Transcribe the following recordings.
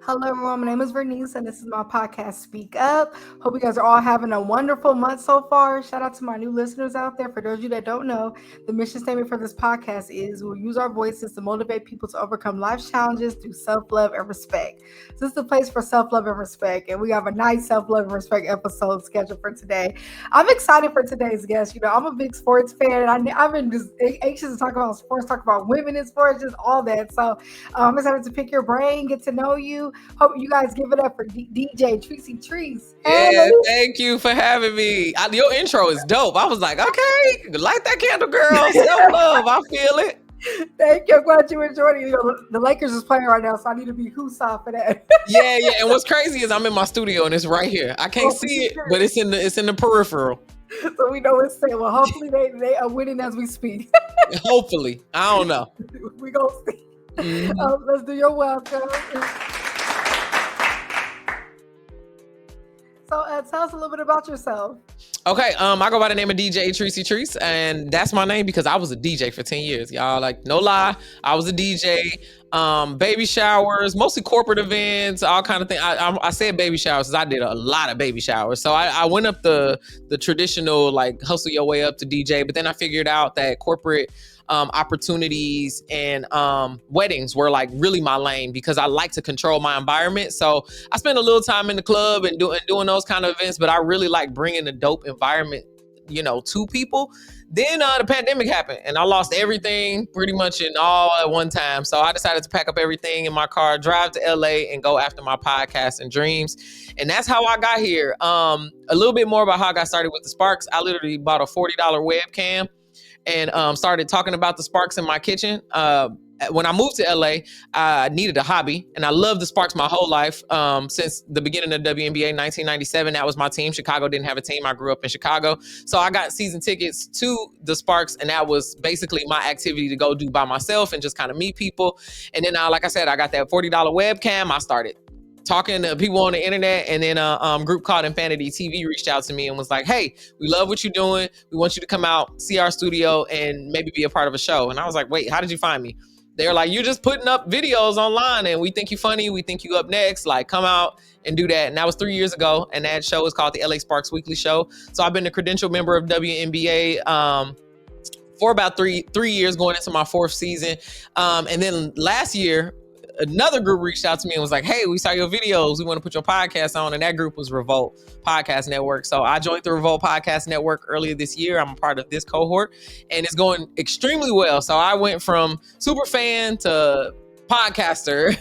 Hello, everyone. My name is Vernice, and this is my podcast, Speak Up. Hope you guys are all having a wonderful month so far. Shout out to my new listeners out there. For those of you that don't know, the mission statement for this podcast is we'll use our voices to motivate people to overcome life's challenges through self-love and respect. So this is the place for self-love and respect, and we have a nice self-love and respect episode scheduled for today. I'm excited for today's guest. You know, I'm a big sports fan, and I've been just anxious to talk about sports, talk about women in sports, just all that. So I'm excited to pick your brain, get to know you. Hope you guys give it up for DJ Tricey Trice. Yeah, thank you for having me. Your intro is dope. I was like, okay, light that candle, girl. Self-love, I feel it. Thank you. I'm glad you enjoyed it. You know, the Lakers is playing right now, so I need to be whoosah for that. Yeah. And what's crazy is I'm in my studio and it's right here. I can't see it, but it's in the peripheral. So we know it's safe. Well, hopefully they are winning as we speak. Hopefully. I don't know. We gonna see. Mm-hmm. Let's do your welcome. So tell us a little bit about yourself. Okay, I go by the name of DJ Tricey Trice, and that's my name because I was a DJ for 10 years, y'all. Like, no lie, I was a DJ. Baby showers, mostly corporate events, all kind of things. I said baby showers because I did a lot of baby showers. So I went up the traditional, like, hustle your way up to DJ, but then I figured out that corporate opportunities and weddings were like really my lane because I like to control my environment. So I spent a little time in the club and doing those kind of events, but I really like bringing a dope environment, you know, to people. Then the pandemic happened and I lost everything pretty much in all at one time. So I decided to pack up everything in my car, drive to LA and go after my podcast and dreams. And that's how I got here. A little bit more about how I got started with the Sparks. I literally bought a $40 webcam and started talking about the Sparks in my kitchen. When I moved to LA, I needed a hobby, and I loved the Sparks my whole life. Since the beginning of WNBA, 1997, that was my team. Chicago didn't have a team. I grew up in Chicago. So I got season tickets to the Sparks, and that was basically my activity to go do by myself and just kind of meet people. And then, like I said, I got that $40 webcam. I started talking to people on the internet, and then a group called Infinity TV reached out to me and was like, hey, we love what you're doing. We want you to come out, see our studio, and maybe be a part of a show. And I was like, wait, how did you find me? They're like, you're just putting up videos online and we think you funny. We think you up next. Like, come out and do that. And that was 3 years ago. And that show is called the LA Sparks Weekly Show. So I've been a credentialed member of WNBA for about three years, going into my fourth season. And then last year, another group reached out to me and was like, hey, we saw your videos. We want to put your podcast on. And that group was Revolt Podcast Network. So I joined the Revolt Podcast Network earlier this year. I'm a part of this cohort and it's going extremely well. So I went from super fan to podcaster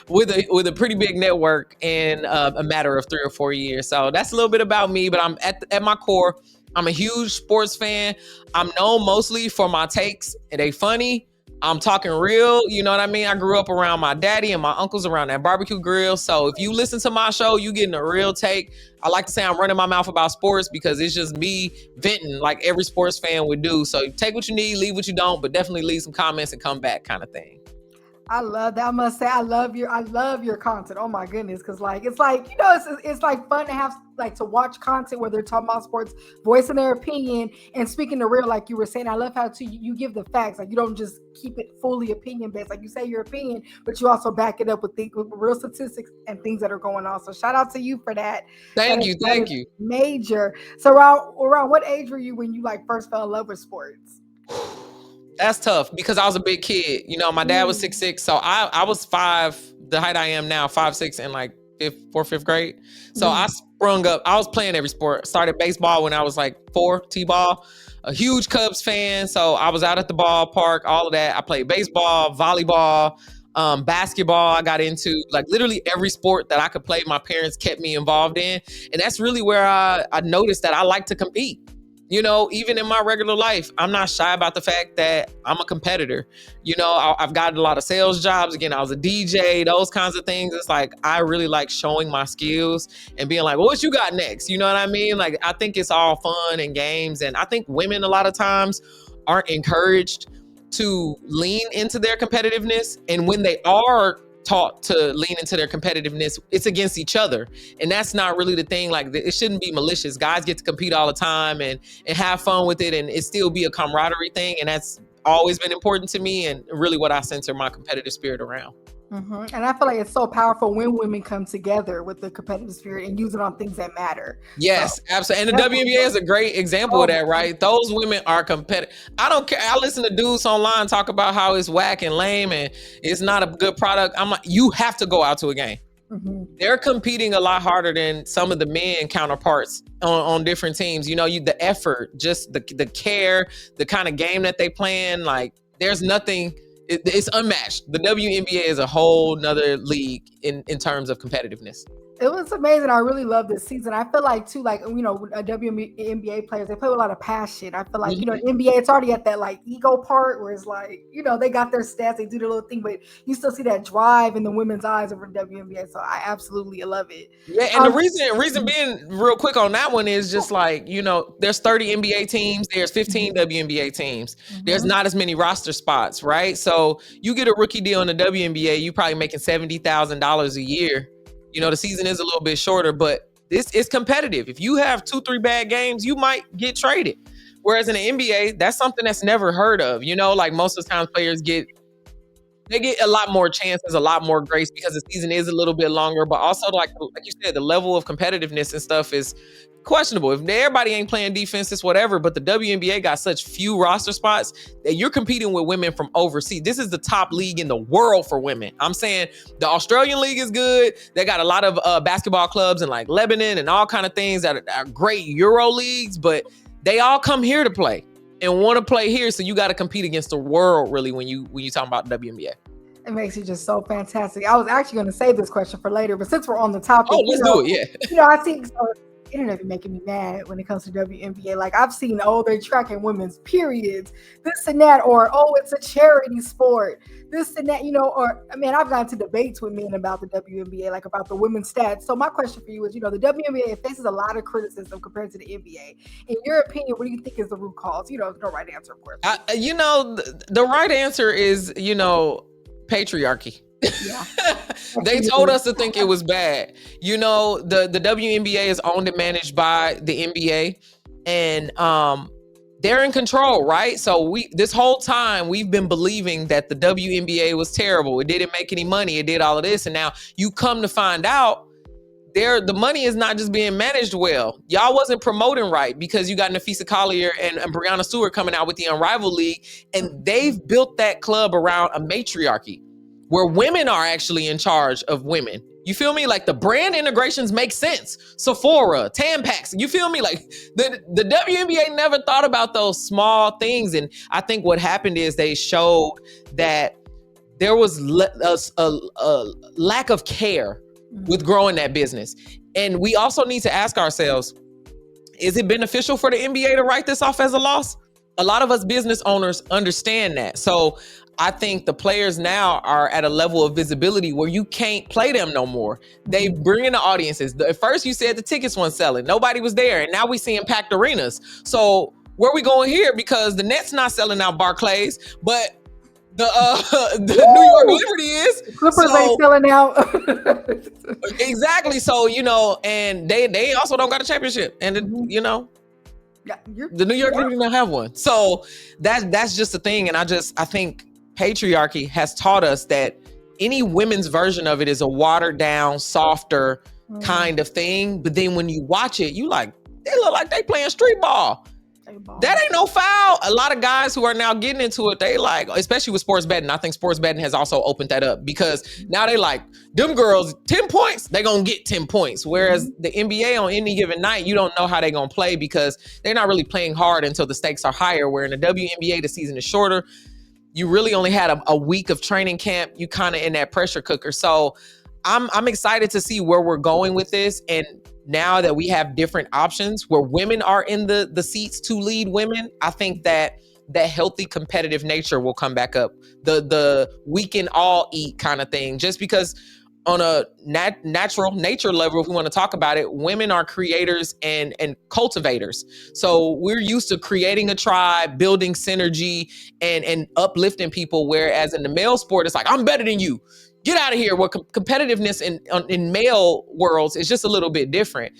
with a pretty big network in a matter of 3 or 4 years. So that's a little bit about me, but I'm at my core, I'm a huge sports fan. I'm known mostly for my takes, and they funny. I'm talking real, you know what I mean? I grew up around my daddy and my uncles around that barbecue grill. So if you listen to my show, you getting a real take. I like to say I'm running my mouth about sports because it's just me venting like every sports fan would do. So take what you need, leave what you don't, but definitely leave some comments and come back kind of thing. I love that. I must say, I love your content. Oh my goodness. Cause like, it's like, you know, it's like fun to have, like, to watch content where they're talking about sports, voicing their opinion and speaking the real, like you were saying. I love how too, you give the facts. Like, you don't just keep it fully opinion based. Like, you say your opinion, but you also back it up with real statistics and things that are going on. So shout out to you for that. Thank you. Major. So around what age were you when you like first fell in love with sports? That's tough because I was a big kid. You know, my dad was 6'6", so I was 5, the height I am now, 5'6", in like 4th grade. So I sprung up. I was playing every sport. Started baseball when I was like 4, T-ball. A huge Cubs fan, so I was out at the ballpark, all of that. I played baseball, volleyball, basketball. I got into like literally every sport that I could play. My parents kept me involved in, and that's really where I noticed that I like to compete. You know, even in my regular life, I'm not shy about the fact that I'm a competitor. You know, I've gotten a lot of sales jobs. Again, I was a DJ, those kinds of things. It's like, I really like showing my skills and being like, well, what you got next? You know what I mean? Like, I think it's all fun and games. And I think women a lot of times aren't encouraged to lean into their competitiveness. And when they are taught to lean into their competitiveness, it's against each other. And that's not really the thing. Like, it shouldn't be malicious. Guys get to compete all the time and have fun with it, and it still be a camaraderie thing. And that's always been important to me and really what I center my competitive spirit around. And I feel like it's so powerful when women come together with the competitive spirit and use it on things that matter. Yes, absolutely. And the WNBA is a great example of that, right? Those women are competitive. I don't care. I listen to dudes online talk about how it's whack and lame and it's not a good product. I'm like, you have to go out to a game. They're competing a lot harder than some of the men counterparts on different teams. You know, the effort, just the care, the kind of game that they playing. Like, there's nothing. It's unmatched. The WNBA is a whole nother league in terms of competitiveness. It was amazing. I really love this season. I feel like too, like, you know, WNBA players, they play with a lot of passion. I feel like, you know, the NBA, it's already at that like ego part where it's like, you know, they got their stats, they do their little thing, but you still see that drive in the women's eyes over WNBA. So I absolutely love it. Yeah, and the reason being real quick on that one is just like, you know, there's 30 NBA teams, there's 15 WNBA teams. There's not as many roster spots, right? So you get a rookie deal in the WNBA, you probably making $70,000 a year. You know, the season is a little bit shorter, but this is competitive. If you have 2-3 bad games, you might get traded. Whereas in the NBA, that's something that's never heard of. You know, like most of the time players get a lot more chances, a lot more grace because the season is a little bit longer. But also, like you said, the level of competitiveness and stuff is questionable. If everybody ain't playing defense, it's whatever. But the WNBA got such few roster spots that you're competing with women from overseas. This is the top league in the world for women. I'm saying the Australian league is good. They got a lot of basketball clubs in like Lebanon and all kind of things that are great Euro leagues, but they all come here to play and want to play here. So you got to compete against the world really when you talk about WNBA. It makes it just so fantastic. I was actually going to save this question for later, but since we're on the topic, let's do it. Yeah. You know, I think so. Internet be making me mad when it comes to WNBA. Like, I've seen, they're tracking women's periods, this and that, or it's a charity sport, this and that, you know, or I mean, I've gotten to debates with men about the WNBA, like about the women's stats. So my question for you is, you know, the WNBA faces a lot of criticism compared to the NBA. In your opinion, what do you think is the root cause? You know, no right answer, of course. You know, the right answer is, you know, patriarchy. Yeah. They told us to think it was bad. You know, the WNBA is owned and managed by the NBA, and they're in control, right? So this whole time we've been believing that the WNBA was terrible. It didn't make any money. It did all of this, and now you come to find out the money is not just being managed well. Y'all wasn't promoting right because you got Nafisa Collier and Brianna Stewart coming out with the Unrivaled League, and they've built that club around a matriarchy where women are actually in charge of women. You feel me? Like the brand integrations make sense. Sephora, Tampax, you feel me? Like the WNBA never thought about those small things. And I think what happened is they showed that there was a lack of care with growing that business. And we also need to ask ourselves, is it beneficial for the NBA to write this off as a loss? A lot of us business owners understand that. So I think the players now are at a level of visibility where you can't play them no more. They bring in the audiences. At first you said the tickets weren't selling. Nobody was there. And now we seeing packed arenas. So where we going here? Because the Nets not selling out Barclays, but the New York Liberty is. Clippers ain't selling out. Exactly. So, you know, and they also don't got a championship. And, you know, the New York Liberty don't have one. So that's just the thing. And I think patriarchy has taught us that any women's version of it is a watered down, softer kind of thing. But then when you watch it, you like, they look like they playing street ball. That ain't no foul. A lot of guys who are now getting into it, they like, especially with sports betting. I think sports betting has also opened that up because now they like, them girls, 10 points, they gonna get 10 points. Whereas the NBA on any given night, you don't know how they gonna play because they're not really playing hard until the stakes are higher. Where in the WNBA, the season is shorter. You really only had a week of training camp. You kind of in that pressure cooker. So I'm excited to see where we're going with this. And now that we have different options where women are in the seats to lead women, I think that healthy competitive nature will come back up. The we can all eat kind of thing, just because on a natural nature level, if we want to talk about it, women are creators and cultivators. So we're used to creating a tribe, building synergy and uplifting people. Whereas in the male sport, it's like, I'm better than you. Get out of here. Where competitiveness in male worlds is just a little bit different.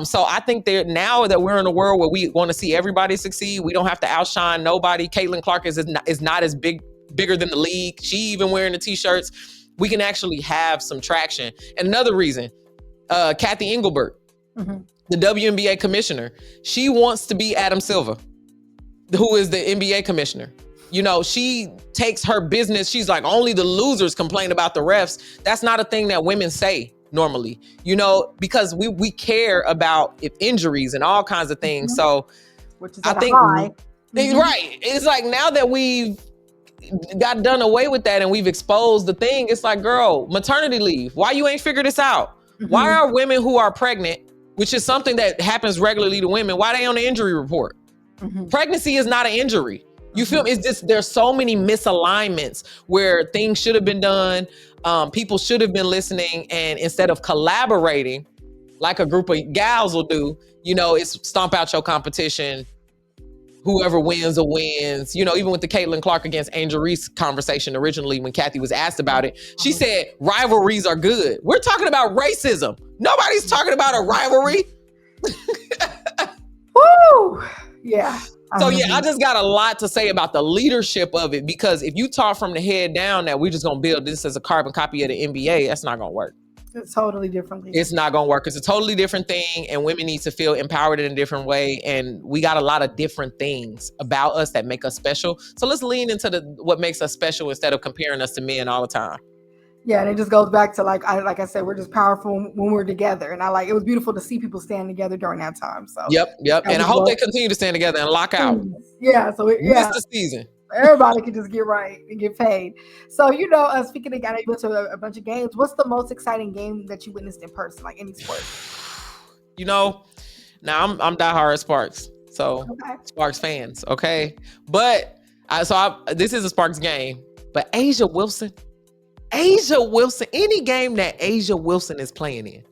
So I think that now that we're in a world where we want to see everybody succeed, we don't have to outshine nobody. Caitlin Clark is not as bigger than the league. She even wearing the t-shirts. we can actually have some traction. And another reason, Kathy Engelbert, the WNBA commissioner, she wants to be Adam Silver, who is the NBA commissioner. You know, she takes her business. She's like, only the losers complain about the refs. That's not a thing that women say normally, you know, because we care about injuries and all kinds of things. So which is I think, right. It's like now that we've got done away with that and we've exposed the thing, it's like, girl, maternity leave. Why you ain't figured this out? Why are women who are pregnant, which is something that happens regularly to women, why they on the injury report? Pregnancy is not an injury. You feel me? It's just, there's so many misalignments where things should have been done. People should have been listening. And instead of collaborating like a group of gals will do, you know, it's stomp out your competition. Whoever wins or wins, you know, even with the Caitlin Clark against Angel Reese conversation originally, when Kathy was asked about it, she said, rivalries are good. We're talking about racism. Nobody's talking about a rivalry. Woo! Yeah. So yeah, I just got a lot to say about the leadership of it, because if you talk from the head down that we're just gonna build this as a carbon copy of the NBA, that's not gonna work. It's totally different. It's not gonna work. It's a totally different thing, and women need to feel empowered in a different way. And we got a lot of different things about us that make us special. So let's lean into what makes us special instead of comparing us to men all the time. Yeah, and it just goes back to like I said, we're just powerful when we're together. And it was beautiful to see people stand together during that time. So yep. And I hope they continue to stand together and lock out. Yeah. So It's the season. Everybody can just get right and get paid. So, you know, speaking of, I know you went to a bunch of games. What's the most exciting game that you witnessed in person, like any sport? You know, now I'm diehard Sparks. So Sparks fans, okay? But this is a Sparks game. But Asia Wilson, any game that Asia Wilson is playing in,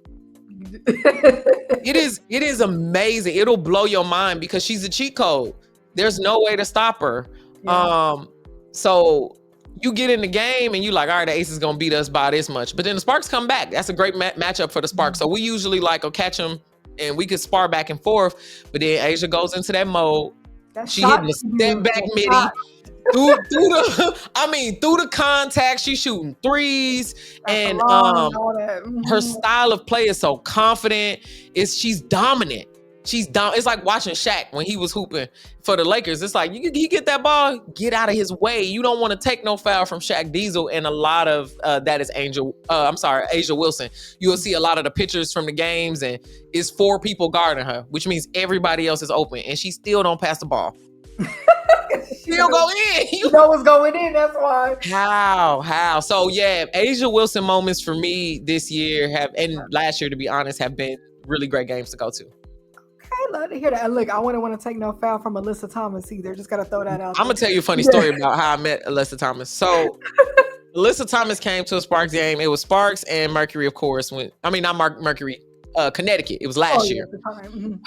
it is amazing. It'll blow your mind because she's a cheat code. There's no way to stop her. Yeah. So you get in the game and you like, all right, the Ace is gonna beat us by this much. But then the Sparks come back. That's a great matchup for the Sparks. So we usually catch them and we could spar back and forth. But then Asia goes into that mode. She hitting the step back midi. through the contact, she's shooting threes, and her style of play is so confident. She's dominant. It's like watching Shaq when he was hooping for the Lakers. It's like you get that ball, get out of his way. You don't want to take no foul from Shaq Diesel, and a lot of that is Asia Wilson. You'll see a lot of the pictures from the games, and it's 4 people guarding her, which means everybody else is open, and she still don't pass the ball. She'll go in. You know what's going in, that's why. How? So yeah, Asia Wilson moments for me this year and last year, to be honest, have been really great games to go to. Okay, love to hear that. Look, I wouldn't want to take no foul from Alyssa Thomas either. Just gotta throw that out. I'm gonna tell you a funny story about how I met Alyssa Thomas. So Alyssa Thomas came to a Sparks game. It was Sparks and Mercury, of course. Not Mercury, Connecticut. It was last year.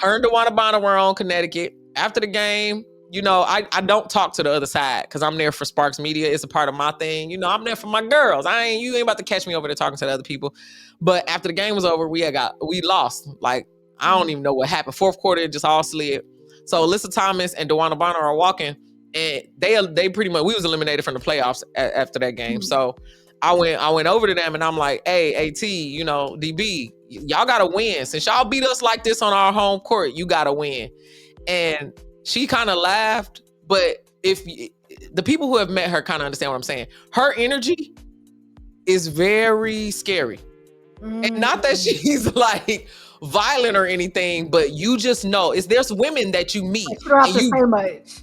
Her and DeWanna Bonner were on Connecticut. After the game, you know, I don't talk to the other side because I'm there for Sparks Media. It's a part of my thing. You know, I'm there for my girls. You ain't about to catch me over there talking to the other people. But after the game was over, we lost. Like, I don't even know what happened. Fourth quarter, it just all slid. So Alyssa Thomas and DeWanna Bonner are walking, and they pretty much, we was eliminated from the playoffs after that game. So I went over to them and I'm like, hey, AT, you know, DB, y'all gotta win. Since y'all beat us like this on our home court, you gotta win. And she kind of laughed, but if the people who have met her kind of understand what I'm saying, her energy is very scary. And not that she's like violent or anything, but you just know there's women that you meet. You don't have to say much.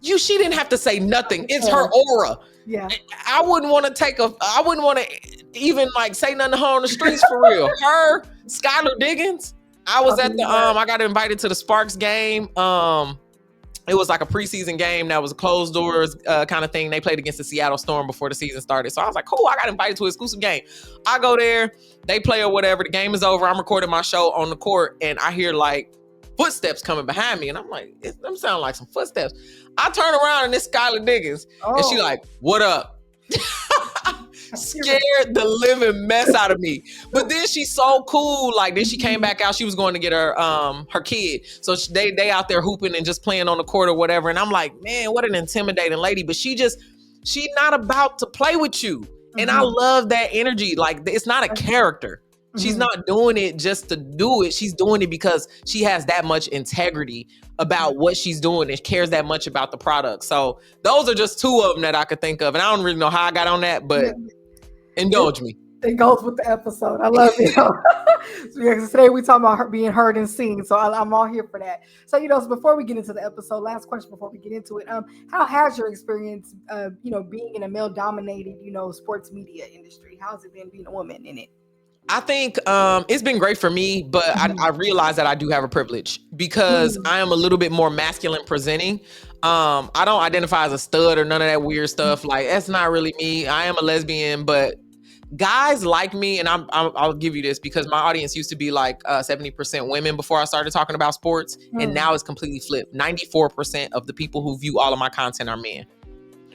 She didn't have to say nothing. It's her aura. Yeah. I wouldn't want to even like say nothing to her on the streets for real. Her, Skylar Diggins. I was at I got invited to the Sparks game. It was like a preseason game that was a closed doors kind of thing. They played against the Seattle Storm before the season started. So I was like, cool, I got invited to an exclusive game. I go there, they play or whatever. The game is over. I'm recording my show on the court and I hear like footsteps coming behind me. And I'm like, them sound like some footsteps. I turn around and it's Skylar Diggins. And she like, what up? Scared the living mess out of me. But then she's so cool. Like, then she came back out. She was going to get her kid. So they out there hooping and just playing on the court or whatever. And I'm like, man, what an intimidating lady. But she not about to play with you. And I love that energy. Like, it's not a character. She's not doing it just to do it. She's doing it because she has that much integrity about what she's doing and cares that much about the product. So those are just two of them that I could think of. And I don't really know how I got on that, but indulge me. It goes with the episode. I love it. So today we talking about her being heard and seen. So I'm all here for that. So, so before we get into the episode, last question before we get into it. How has your experience, being in a male dominated, sports media industry? How's it been being a woman in it? I think it's been great for me, but I realize that I do have a privilege because I am a little bit more masculine presenting. I don't identify as a stud or none of that weird stuff. Like, that's not really me. I am a lesbian, but guys like me, and I'll give you this because my audience used to be like 70% women before I started talking about sports, and now it's completely flipped. 94% of the people who view all of my content are men,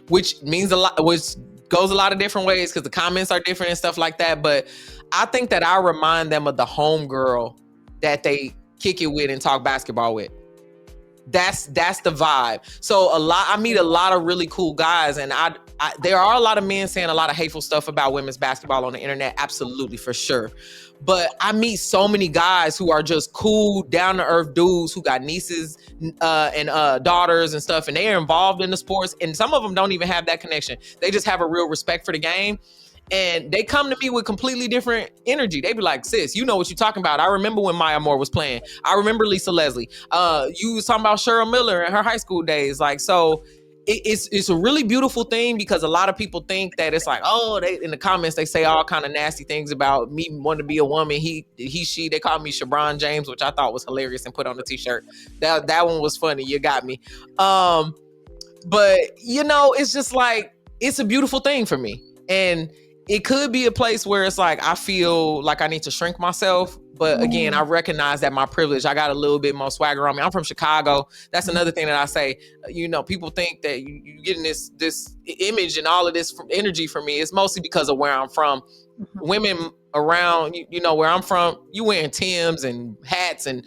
which means a lot, which goes a lot of different ways because the comments are different and stuff like that. But I think that I remind them of the homegirl that they kick it with and talk basketball with. That's the vibe. So I meet a lot of really cool guys, and there are a lot of men saying a lot of hateful stuff about women's basketball on the internet. Absolutely, for sure. But I meet so many guys who are just cool, down to earth dudes who got nieces and daughters and stuff, and they are involved in the sports. And some of them don't even have that connection. They just have a real respect for the game. And they come to me with completely different energy. They be like, sis, you know what you're talking about. I remember when Maya Moore was playing. I remember Lisa Leslie. You was talking about Cheryl Miller in her high school days. Like, so it's a really beautiful thing because a lot of people think that it's like, oh, they in the comments, they say all kind of nasty things about me wanting to be a woman. She, they called me Shabron James, which I thought was hilarious and put on the t-shirt. That one was funny. You got me. But it's just like, it's a beautiful thing for me. And it could be a place where it's like, I feel like I need to shrink myself. But again, I recognize that my privilege, I got a little bit more swagger on me. I'm from Chicago. That's another thing that I say, people think that you getting this image and all of this energy from me. It's mostly because of where I'm from. Women around, where I'm from, you wearing Timbs and hats, and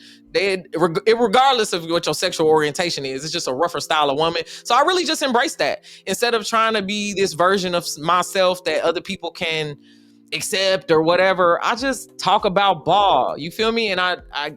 regardless of what your sexual orientation is, it's just a rougher style of woman. So I really just embrace that instead of trying to be this version of myself that other people can accept or whatever. I just talk about ball. You feel me? And I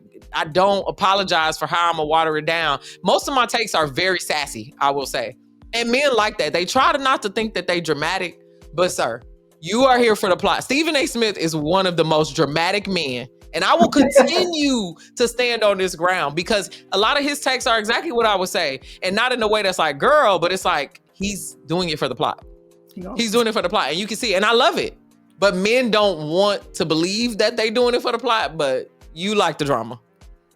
don't apologize for how I'm gonna water it down. Most of my takes are very sassy, I will say. And men like that. They try not to think that they dramatic, but sir, you are here for the plot. Stephen A. Smith is one of the most dramatic men. And I will continue to stand on this ground because a lot of his takes are exactly what I would say. And not in a way that's like, girl, but it's like, he's doing it for the plot. He's doing it for the plot. And you can see, and I love it. But men don't want to believe that they doing it for the plot, but you like the drama.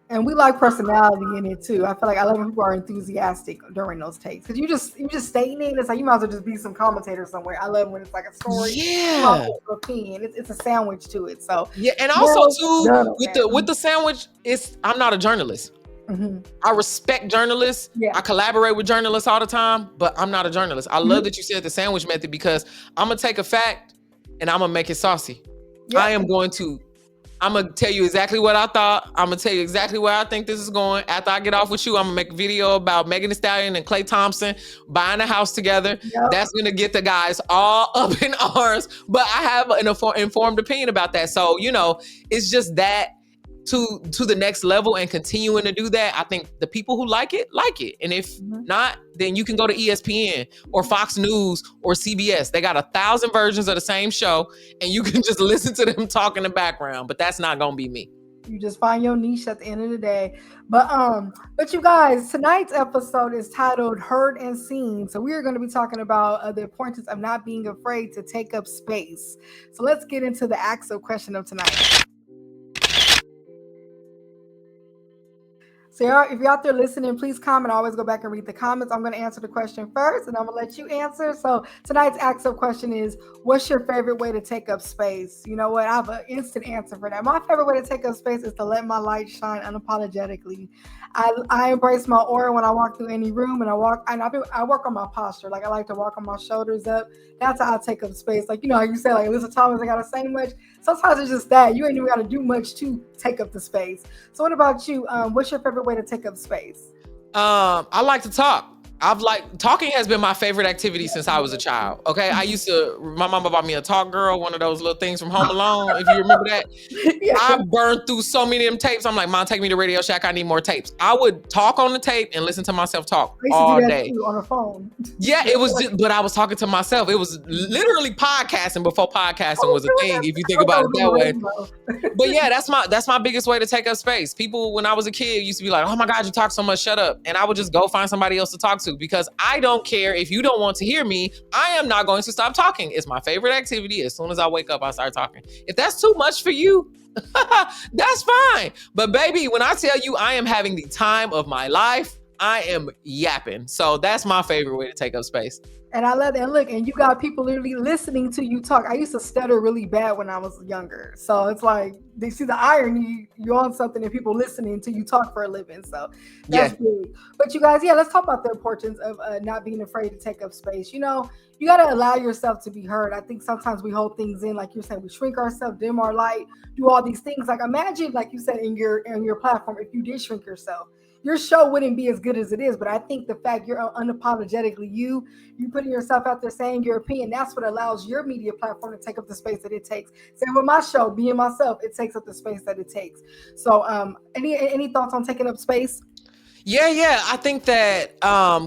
And we like personality in it too. I feel like I love when people are enthusiastic during those takes. Because you just stating it, it's like you might as well just be some commentator somewhere. I love when it's like a story. Yeah. Opinion. It's a sandwich to it. So yeah, and also too with the sandwich, I'm not a journalist. I respect journalists. I collaborate with journalists all the time, but I'm not a journalist. I love that you said the sandwich method because I'm gonna take a fact and I'm gonna make it saucy. I'm gonna tell you exactly what I thought. I'm gonna tell you exactly where I think this is going. After I get off with you, I'm gonna make a video about Megan Thee Stallion and Klay Thompson buying a house together. That's gonna get the guys all up in arms. But I have an informed opinion about that. So, it's just that to the next level and continuing to do that. I think the people who like it. And if not, then you can go to ESPN or Fox News or CBS. They got 1,000 versions of the same show and you can just listen to them talk in the background, but that's not gonna be me. You just find your niche at the end of the day. But you guys, tonight's episode is titled Heard and Seen. So we are going to be talking about the importance of not being afraid to take up space. So let's get into the actual question of tonight. So if you're out there listening, please comment. Always go back and read the comments. I'm going to answer the question first, and I'm going to let you answer. So tonight's actual question is, what's your favorite way to take up space? You know what? I have an instant answer for that. My favorite way to take up space is to let my light shine unapologetically. I embrace my aura when I walk through any room, and I work on my posture. Like, I like to walk on my shoulders up. That's how I take up space. Like, how you say, like, Alyssa Thomas, I got to say much. Sometimes it's just that. You ain't even got to do much to take up the space. So what about you? What's your favorite way to take up space? I like to talk. Talking has been my favorite activity since I was a child. Okay. My mama bought me a Talk Girl, one of those little things from Home Alone. If you remember that, Yeah. I burned through so many of them tapes. I'm like, Mom, take me to Radio Shack. I need more tapes. I would talk on the tape and listen to myself talk I used to all do that day. too, on the phone. Yeah, it was just, but I was talking to myself. It was literally podcasting before podcasting was a thing, if you think about it that way. But yeah, that's my biggest way to take up space. People, when I was a kid, used to be like, oh my God, you talk so much, shut up. And I would just go find somebody else to talk to, because I don't care if you don't want to hear me. I am not going to stop talking. It's my favorite activity. As soon as I wake up, I start talking. If that's too much for you, that's fine. But baby, when I tell you I am having the time of my life, I am yapping. So that's my favorite way to take up space. And I love that. And look, and you got people literally listening to you talk. I used to stutter really bad when I was younger. So it's like, they see the irony, you're on something and people listening to you talk for a living. So that's big. But you guys, let's talk about the importance of not being afraid to take up space. You know, you got to allow yourself to be heard. I think sometimes we hold things in, like you're saying, we shrink ourselves, dim our light, do all these things. Like imagine, like you said, in your platform, if you did shrink yourself, your show wouldn't be as good as it is. But I think the fact you're unapologetically you putting yourself out there saying your opinion, that's what allows your media platform to take up the space that it takes. Same with my show, being myself, it takes up the space that it takes. So any thoughts on taking up space? Yeah. I think that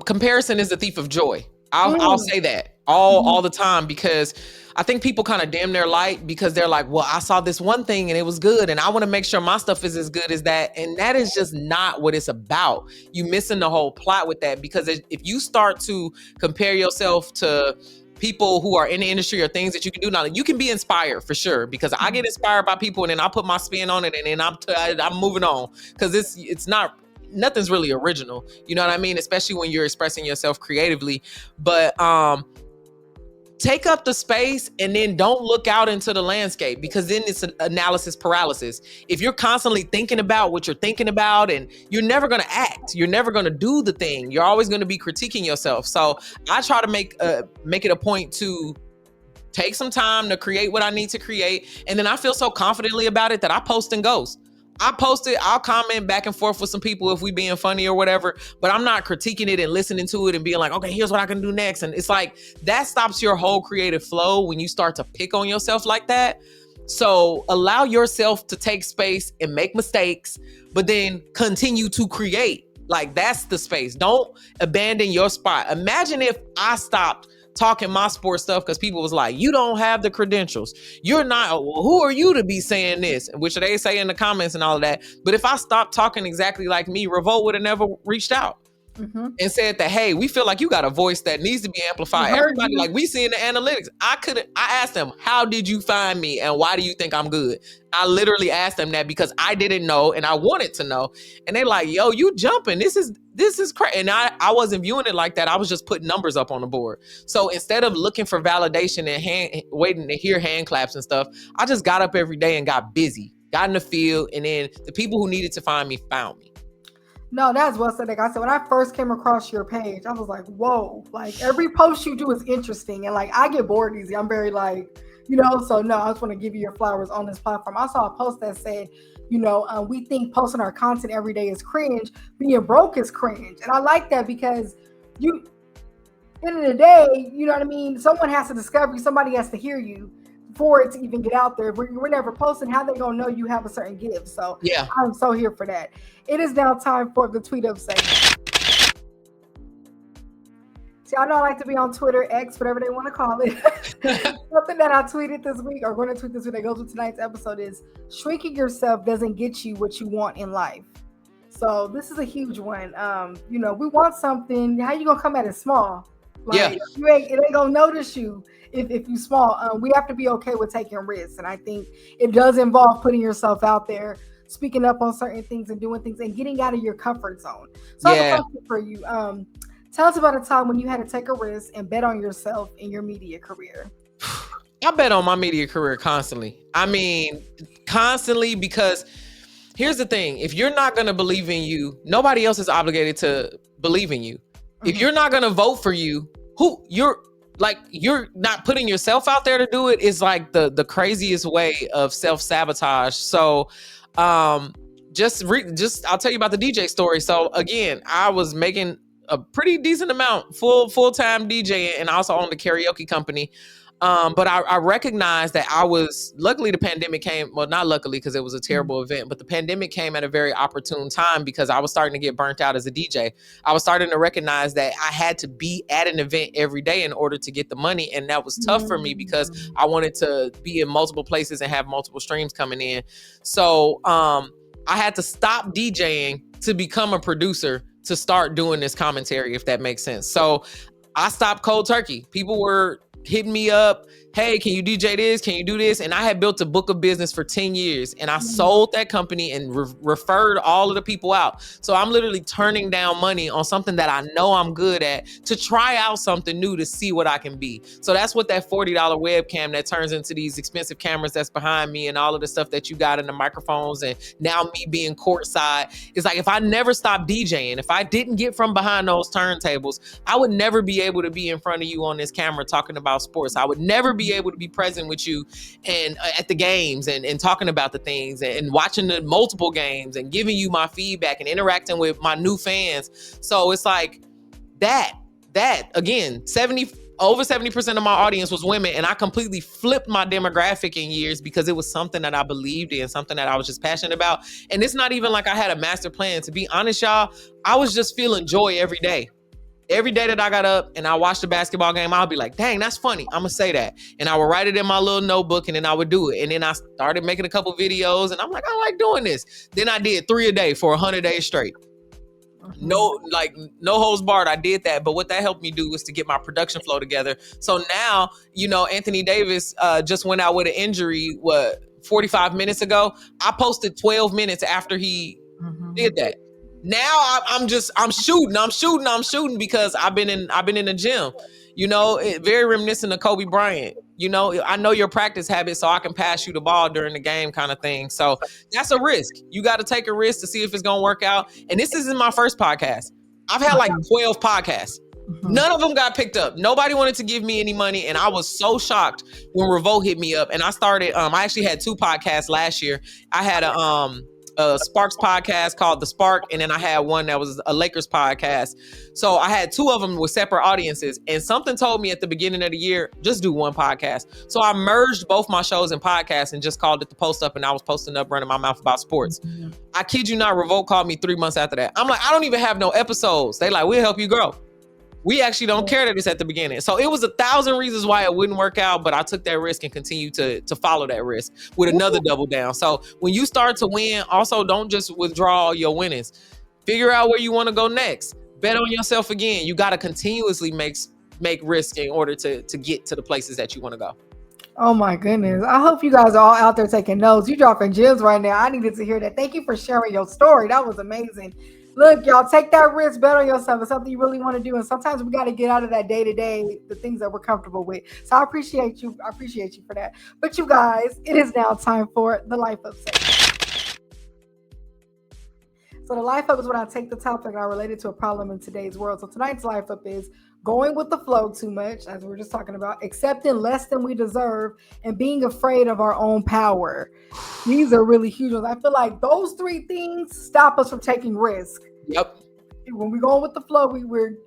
comparison is the thief of joy. I'll say that all the time, because I think people kind of dim their light because they're like, well, I saw this one thing and it was good, and I want to make sure my stuff is as good as that. And that is just not what it's about. You missing the whole plot with that, because if you start to compare yourself to people who are in the industry or things that you can do now, you can be inspired for sure, because I get inspired by people and then I put my spin on it and then I'm moving on, because it's not, nothing's really original. You know what I mean? Especially when you're expressing yourself creatively. But take up the space and then don't look out into the landscape, because then it's an analysis paralysis. If you're constantly thinking about what you're thinking about, and you're never going to act, you're never going to do the thing. You're always going to be critiquing yourself. So I try to make it a point to take some time to create what I need to create. And then I feel so confidently about it that I post and ghost. I post it, I'll comment back and forth with some people if we being funny or whatever, but I'm not critiquing it and listening to it and being like, okay, here's what I can do next. And it's like, that stops your whole creative flow when you start to pick on yourself like that. So allow yourself to take space and make mistakes, but then continue to create. Like, that's the space. Don't abandon your spot. Imagine if I stopped talking my sports stuff because people was like, you don't have the credentials. You're not, well, who are you to be saying this? Which they say in the comments and all of that. But if I stopped talking exactly like me, Revolt would have never reached out and said that, hey, we feel like you got a voice that needs to be amplified. Everybody, like we see in the analytics, I asked them, how did you find me? And why do you think I'm good? I literally asked them that because I didn't know and I wanted to know. And they're like, yo, you jumping. This is crazy. And I wasn't viewing it like that. I was just putting numbers up on the board. So instead of looking for validation and waiting to hear hand claps and stuff, I just got up every day and got busy, got in the field. And then the people who needed to find me found me. No, that's well said. Like I said, when I first came across your page, I was like, whoa, like every post you do is interesting. And like, I get bored easy. I'm very like, so no, I just want to give you your flowers on this platform. I saw a post that said, we think posting our content every day is cringe. Being broke is cringe. And I like that because end of the day, you know what I mean? Someone has to discover you. Somebody has to hear you for it to even get out there. If we're never posting, how they gonna know you have a certain gift? So yeah, I'm so here for that. It is now time for the tweet up segment. See, I know I like to be on Twitter, X, whatever they want to call it. Something that I tweeted this week, or going to tweet this week that goes with tonight's episode, is shrinking yourself doesn't get you what you want in life. So this is a huge one. We want something. How you gonna come at it small? Like, it ain't gonna notice you if you small. We have to be okay with taking risks, and I think it does involve putting yourself out there, speaking up on certain things and doing things and getting out of your comfort zone. So I have a question for you. Tell us about a time when you had to take a risk and bet on yourself in your media career. I bet on my media career constantly. I mean, constantly, because here's the thing. If you're not going to believe in you, nobody else is obligated to believe in you. If you're not going to vote for you, you're not putting yourself out there to do it is like the craziest way of self-sabotage. So I'll tell you about the DJ story. So again, I was making a pretty decent amount, full-time DJ, and I also owned a karaoke company. But I recognized that luckily the pandemic came, well, not luckily because it was a terrible event, but the pandemic came at a very opportune time because I was starting to get burnt out as a DJ. I was starting to recognize that I had to be at an event every day in order to get the money. And that was tough for me because I wanted to be in multiple places and have multiple streams coming in. So I had to stop DJing to become a producer to start doing this commentary, if that makes sense. So I stopped cold turkey. People were hitting me up, hey, can you DJ this? Can you do this? And I had built a book of business for 10 years and I sold that company and referred all of the people out. So I'm literally turning down money on something that I know I'm good at to try out something new to see what I can be. So that's what that $40 webcam that turns into these expensive cameras that's behind me and all of the stuff that you got in the microphones and now me being courtside. It's like, if I never stopped DJing, if I didn't get from behind those turntables, I would never be able to be in front of you on this camera talking about sports. I would never be able to be present with you and at the games and talking about the things and watching the multiple games and giving you my feedback and interacting with my new fans. So it's like that again, over 70% of my audience was women, and I completely flipped my demographic in years because it was something that I believed in, something that I was just passionate about. And it's not even like I had a master plan. To be honest, y'all, I was just feeling joy every day. Every day that I got up and I watched the basketball game, I'll be like, dang, that's funny. I'm gonna say that. And I would write it in my little notebook and then I would do it. And then I started making a couple videos and I'm like, I like doing this. Then I did 3 a day for 100 days straight. No holds barred. I did that. But what that helped me do was to get my production flow together. So now, Anthony Davis just went out with an injury, 45 minutes ago. I posted 12 minutes after he did that. Now I'm shooting because I've been in the gym, very reminiscent of Kobe Bryant. I know your practice habits, so I can pass you the ball during the game kind of thing. So that's a risk. You got to take a risk to see if it's going to work out. And this isn't my first podcast. I've had like 12 podcasts. None of them got picked up. Nobody wanted to give me any money. And I was so shocked when Revolt hit me up. And I started, I actually had 2 podcasts last year. I had a Sparks podcast called The Spark, and then I had one that was a Lakers podcast. So I had 2 of them with separate audiences, and something told me at the beginning of the year, just do one podcast. So I merged both my shows and podcasts and just called it The Post Up, and I was posting up, running my mouth about sports. I kid you not, Revolt called me 3 months after that. I'm like, I don't even have no episodes. They like, we'll help you grow. We actually don't care that it's at the beginning. So it was 1,000 reasons why it wouldn't work out, but I took that risk and continue to follow that risk with another double down. So when you start to win, also don't just withdraw your winnings. Figure out where you want to go next. Bet on yourself again. You got to continuously make risk in order to get to the places that you want to go. Oh my goodness. I hope you guys are all out there taking notes. You dropping gems right now. I needed to hear that. Thank you for sharing your story. That was amazing. Look, y'all, take that risk, bet on yourself. It's something you really want to do. And sometimes we got to get out of that day-to-day, the things that we're comfortable with. So I appreciate you. I appreciate you for that. But you guys, it is now time for the Life Up segment. So the Life Up is when I take the topic and I relate it to a problem in today's world. So tonight's Life Up is going with the flow too much, as we were just talking about, accepting less than we deserve, and being afraid of our own power. These are really huge ones. I feel like those 3 things stop us from taking risk. Yep. When we're going with the flow, we're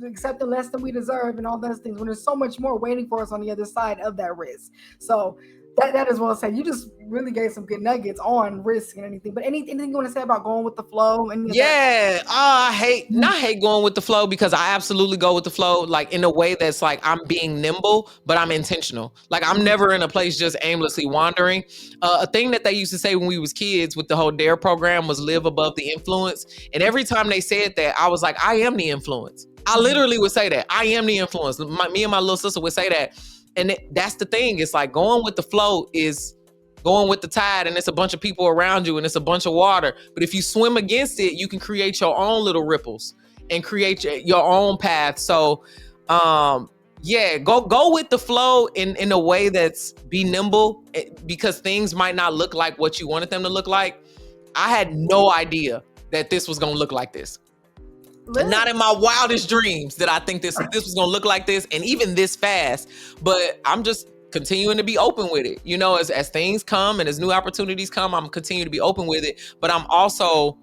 accepting less than we deserve and all those things, when there's so much more waiting for us on the other side of that risk. So that is what I said. You just really gave some good nuggets on risk and anything. But anything you want to say about going with the flow? I hate going with the flow, because I absolutely go with the flow, like in a way that's like I'm being nimble, but I'm intentional. Like I'm never in a place just aimlessly wandering. A thing that they used to say when we was kids with the whole DARE program was live above the influence. And every time they said that, I was like, I am the influence. I literally would say that. I am the influence. Me and my little sister would say that. And that's the thing. It's like going with the flow is going with the tide, and it's a bunch of people around you and it's a bunch of water. But if you swim against it, you can create your own little ripples and create your own path. So, go with the flow in a way that's be nimble, because things might not look like what you wanted them to look like. I had no idea that this was going to look like this. Not in my wildest dreams did I think this was going to look like this, and even this fast. But I'm just continuing to be open with it. As things come and as new opportunities come, I'm continuing to be open with it. But I'm also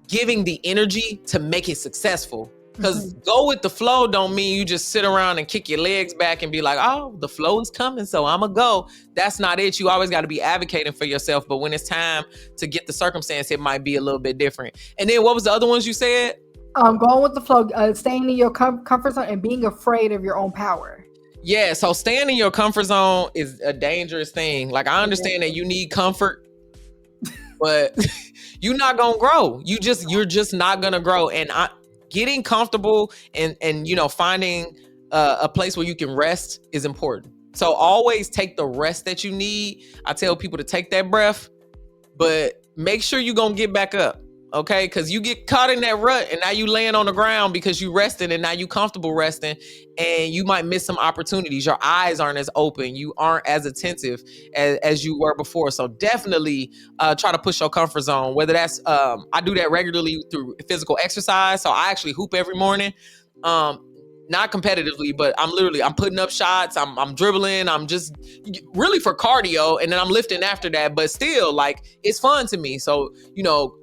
giving the energy to make it successful. Because go with the flow don't mean you just sit around and kick your legs back and be like, oh, the flow is coming, so I'm going to go. That's not it. You always got to be advocating for yourself. But when it's time to get the circumstance, it might be a little bit different. And then what was the other ones you said? Going with the flow, staying in your comfort zone and being afraid of your own power. Yeah, so staying in your comfort zone is a dangerous thing. Like, I understand that you need comfort, but you're not going to grow. You're just not going to grow. And getting comfortable and finding a place where you can rest is important. So always take the rest that you need. I tell people to take that breath, but make sure you're going to get back up. Okay, because you get caught in that rut and now you laying on the ground because you resting and now you comfortable resting, and you might miss some opportunities. Your eyes aren't as open. You aren't as attentive as you were before. So definitely try to push your comfort zone, whether that's, I do that regularly through physical exercise. So I actually hoop every morning. Not competitively, but I'm putting up shots. I'm dribbling. I'm just really for cardio, and then I'm lifting after that. But still, like, it's fun to me. So,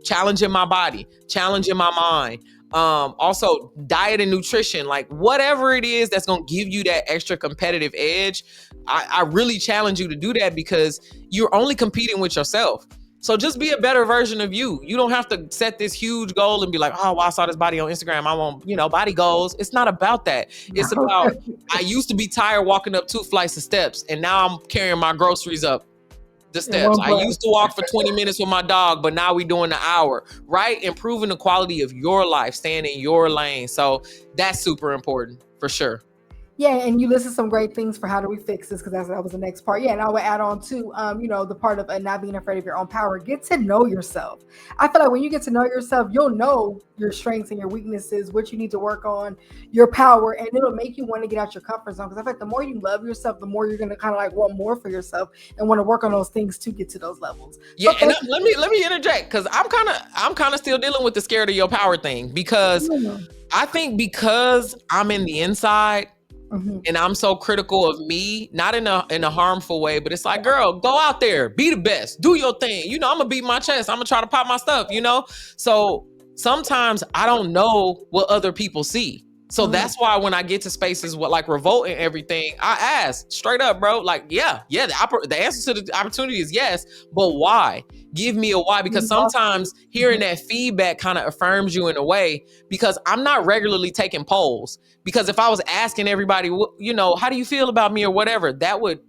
challenging my body, challenging my mind. Also diet and nutrition, like whatever it is that's going to give you that extra competitive edge. I really challenge you to do that because you're only competing with yourself. So just be a better version of you. You don't have to set this huge goal and be like, oh, well, I saw this body on Instagram, I want, body goals. It's not about that. It's about, I used to be tired walking up 2 flights of steps, and now I'm carrying my groceries up the steps. I used to walk for 20 minutes with my dog, but now we're doing an hour, right? Improving the quality of your life, staying in your lane. So that's super important for sure. Yeah, and you listed some great things for how do we fix this, because that was the next part. Yeah, and I would add on to, the part of not being afraid of your own power. Get to know yourself. I feel like when you get to know yourself, you'll know your strengths and your weaknesses, what you need to work on, your power, and it'll make you want to get out your comfort zone. Because I feel like the more you love yourself, the more you're going to kind of like want more for yourself and want to work on those things to get to those levels. Yeah, and let me interject, because I'm kind of still dealing with the scared of your power thing, because I think because I'm in the inside. Mm-hmm. And I'm so critical of me, not in a harmful way, but it's like, girl, go out there, be the best, do your thing. I'm gonna beat my chest. I'm gonna try to pop my stuff, So sometimes I don't know what other people see. So that's why when I get to spaces with like Revolt and everything, I ask straight up, bro, like, the answer to the opportunity is yes, but why? Give me a why, because sometimes hearing that feedback kind of affirms you in a way, because I'm not regularly taking polls. Because if I was asking everybody, how do you feel about me or whatever, that would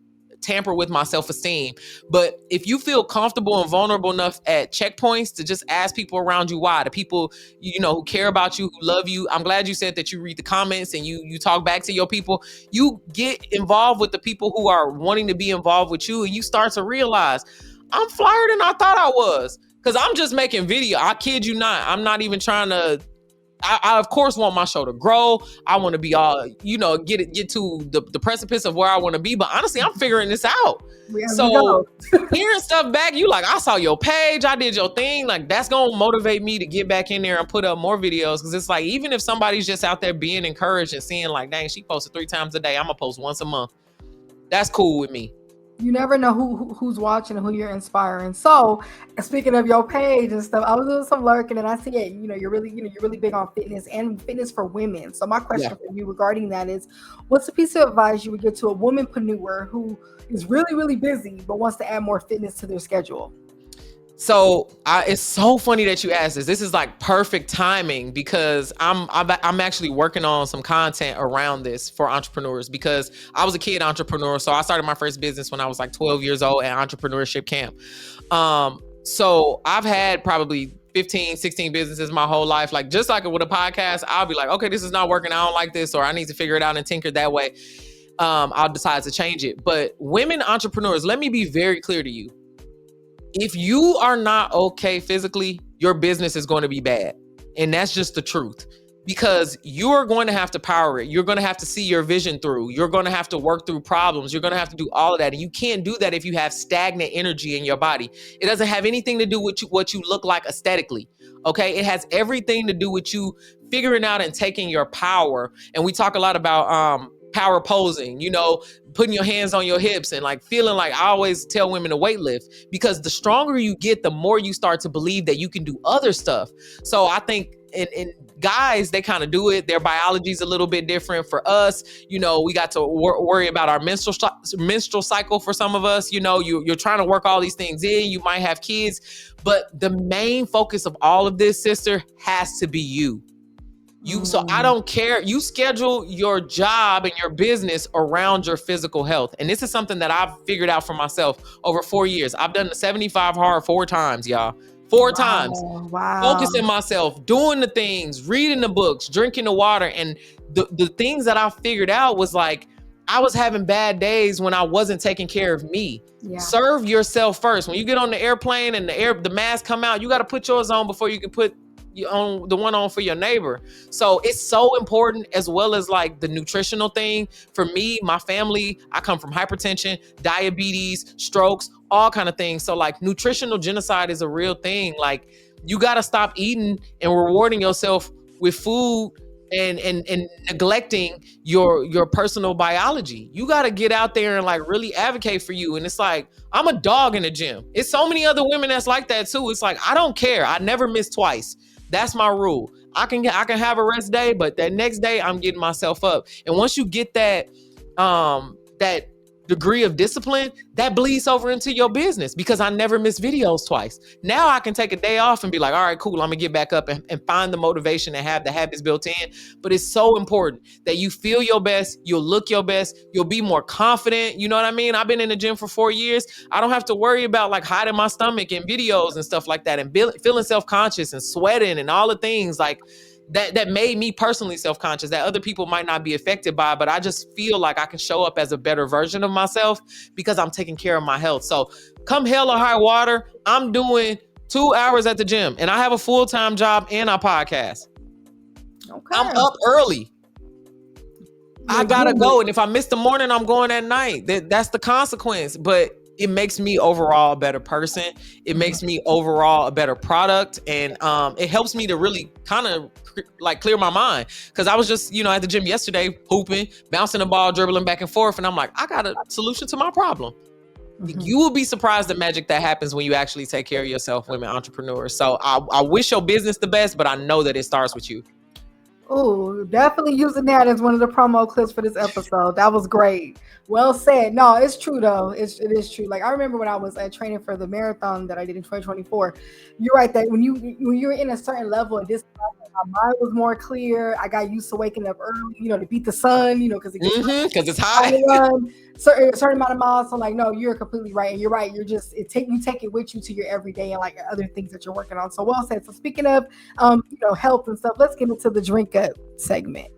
tamper with my self-esteem. But if you feel comfortable and vulnerable enough at checkpoints to just ask people around you why, the people, who care about you, who love you. I'm glad you said that you read the comments and you talk back to your people. You get involved with the people who are wanting to be involved with you, and you start to realize, I'm flyer than I thought I was, because I'm just making video. I kid you not. I'm not even trying to, I of course want my show to grow. I want to be all, get to the precipice of where I want to be. But honestly, I'm figuring this out. So hearing stuff back, you like, I saw your page, I did your thing. Like, that's going to motivate me to get back in there and put up more videos. Because it's like, even if somebody's just out there being encouraged and seeing like, dang, she posted 3 times a day, I'm going to post once a month. That's cool with me. You never know who's watching and who you're inspiring. So, speaking of your page and stuff, I was doing some lurking and I see it. You're really big on fitness and fitness for women. So, my question for you regarding that is, what's a piece of advice you would give to a womanpreneur who is really, really busy but wants to add more fitness to their schedule? So it's so funny that you asked this. This is like perfect timing, because I'm actually working on some content around this for entrepreneurs, because I was a kid entrepreneur. So I started my first business when I was like 12 years old at entrepreneurship camp. So I've had probably 15, 16 businesses my whole life. Like, just like with a podcast, I'll be like, okay, this is not working. I don't like this, or I need to figure it out and tinker that way. I'll decide to change it. But women entrepreneurs, let me be very clear to you. If you are not okay physically, your business is going to be bad. And that's just the truth, because you're going to have to power it. You're going to have to see your vision through. You're going to have to work through problems. You're going to have to do all of that. And you can't do that if you have stagnant energy in your body. It doesn't have anything to do with what you look like aesthetically. Okay. It has everything to do with you figuring out and taking your power. And we talk a lot about, power posing, putting your hands on your hips and like feeling like, I always tell women to weight lift, because the stronger you get, the more you start to believe that you can do other stuff. So I think in guys, they kind of do it. Their biology is a little bit different. For us, you know, we got to worry about our menstrual cycle. For some of us, you know, you're trying to work all these things in. You might have kids, but the main focus of all of this, sister, has to be you. So I don't care. You schedule your job and your business around your physical health. And this is something that I've figured out for myself over 4 years. I've done the 75 hard 4 times, y'all. 4 times. Wow. Focusing myself, doing the things, reading the books, drinking the water. And the things that I figured out was like, I was having bad days when I wasn't taking care of me. Yeah. Serve yourself first. When you get on the airplane and the mask come out, you got to put yours on before you can put on the one on for your neighbor. So it's so important, as well as like the nutritional thing. For me, my family, I come from hypertension, diabetes, strokes, all kind of things. So like nutritional genocide is a real thing. Like you got to stop eating and rewarding yourself with food and neglecting your personal biology. You got to get out there and like really advocate for you. And it's like, I'm a dog in the gym. It's so many other women that's like that too. It's like, I don't care. I never miss twice. That's my rule. I can have a rest day, but that next day I'm getting myself up. And once you get that degree of discipline, that bleeds over into your business, because I never miss videos twice. Now I can take a day off and be like, all right, cool. I'm gonna get back up and find the motivation and have the habits built in. But it's so important that you feel your best, you'll look your best, you'll be more confident. You know what I mean? I've been in the gym for 4 years. I don't have to worry about like hiding my stomach in videos and stuff like that, and feeling self-conscious and sweating and all the things like that made me personally self-conscious that other people might not be affected by, but I just feel like I can show up as a better version of myself because I'm taking care of my health. So come hell or high water, I'm doing 2 hours at the gym, and I have a full-time job and a podcast. Okay. I'm up early. I gotta go. And if I miss the morning, I'm going at night. That's the consequence. But it makes me overall a better person. It makes me overall a better product. And it helps me to really kind of like clear my mind. Cause I was just, you know, at the gym yesterday, hooping, bouncing the ball, dribbling back and forth. And I'm like, I got a solution to my problem. You will be surprised the magic that happens when you actually take care of yourself, women entrepreneurs. So I wish your business the best, but I know that it starts with you. Oh, definitely using that as one of the promo clips for this episode. That was great. Well said. No, it's true though. It is true. Like I remember when I was training for the marathon that I did in 2024. You're right that when you're in a certain level of this, my mind was more clear. I got used to waking up early, you know, to beat the sun, you know, because it's hot. Certain amount of miles. So like, no, you're completely right. And you're right. You take it with you to your everyday and like other things that you're working on. So well said. So speaking of, you know, health and stuff, let's get into the drink up segment.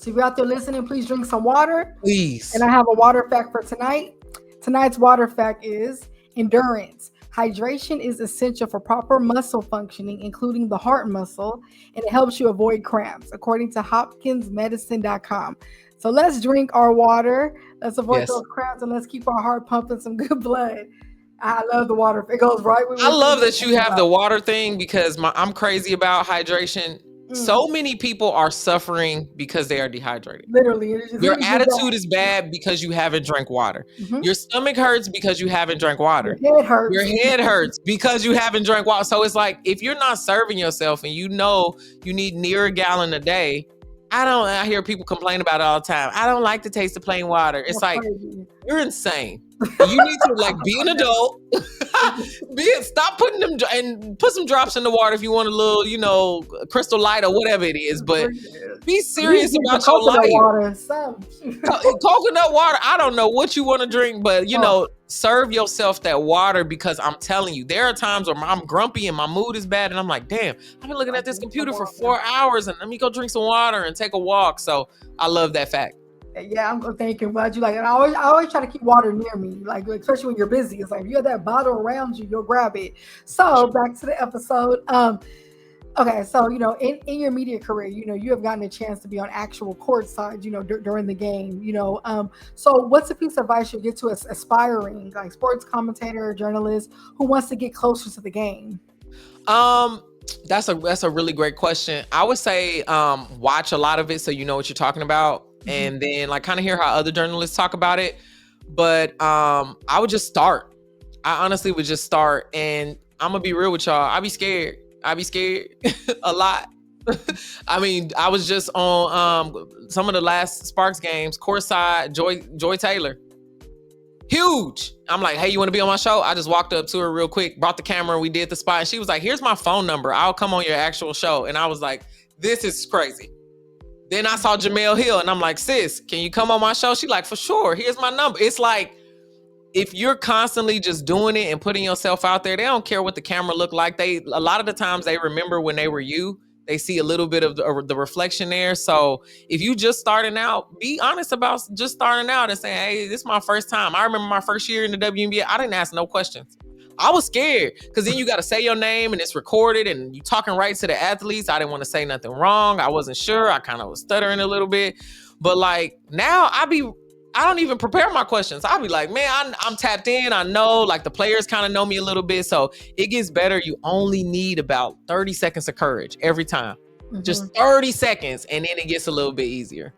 So if you're out there listening, please drink some water. Please. And I have a water fact for tonight. Tonight's water fact is endurance. Hydration is essential for proper muscle functioning, including the heart muscle, and it helps you avoid cramps, according to hopkinsmedicine.com. So let's drink our water. Let's avoid those cramps, and let's keep our heart pumping some good blood. I love the water. It goes right with. I love that you have the water thing, because I'm crazy about hydration. So many people are suffering because they are dehydrated. Literally. Your attitude is bad because you haven't drank water. Mm-hmm. Your stomach hurts because you haven't drank water. Your head hurts because you haven't drank water. So it's like, if you're not serving yourself and you know you need near a gallon a day, I hear people complain about it all the time. I don't like the taste of plain water. It's like, you're insane. You need to like be an adult. Stop putting them and put some drops in the water if you want a little, you know, Crystal Light or whatever it is. But be serious about your life. Coconut water. I don't know what you want to drink, but you know, serve yourself that water, because I'm telling you, there are times where I'm grumpy and my mood is bad, and I'm like, damn, I've been looking at this computer for 4 hours, and let me go drink some water and take a walk. So I love that fact. Yeah, I'm thinking glad you like it. I always try to keep water near me, like especially when you're busy. It's like if you have that bottle around you, you'll grab it. So back to the episode. Okay, so you know, in your media career, you know, you have gotten a chance to be on actual court side, you know, during the game, you know. So what's a piece of advice you get to aspiring like sports commentator or journalist who wants to get closer to the game? That's a really great question. I would say watch a lot of it so you know what you're talking about. And then like kind of hear how other journalists talk about it. But I would just start. I honestly would just start. And I'm gonna be real with y'all. I be scared a lot. I mean, I was just on some of the last Sparks games, courtside, Joy Taylor. Huge. I'm like, hey, you want to be on my show? I just walked up to her real quick, brought the camera, we did the spot, and she was like, here's my phone number. I'll come on your actual show. And I was like, this is crazy. Then I saw Jamel Hill, and I'm like, sis, can you come on my show? She like, for sure. Here's my number. It's like, if you're constantly just doing it and putting yourself out there, they don't care what the camera look like. A lot of the times they remember when they were you. They see a little bit of the reflection there. So if you just starting out, be honest about just starting out and saying, hey, this is my first time. I remember my first year in the WNBA. I didn't ask no questions. I was scared because then you got to say your name and it's recorded and you talking right to the athletes. I didn't want to say nothing wrong. I wasn't sure. I kind of was stuttering a little bit. But like now I don't even prepare my questions. I'll be like, man, I'm tapped in. I know, like the players kind of know me a little bit. So it gets better. You only need about 30 seconds of courage every time. Mm-hmm. Just 30 seconds. And then it gets a little bit easier.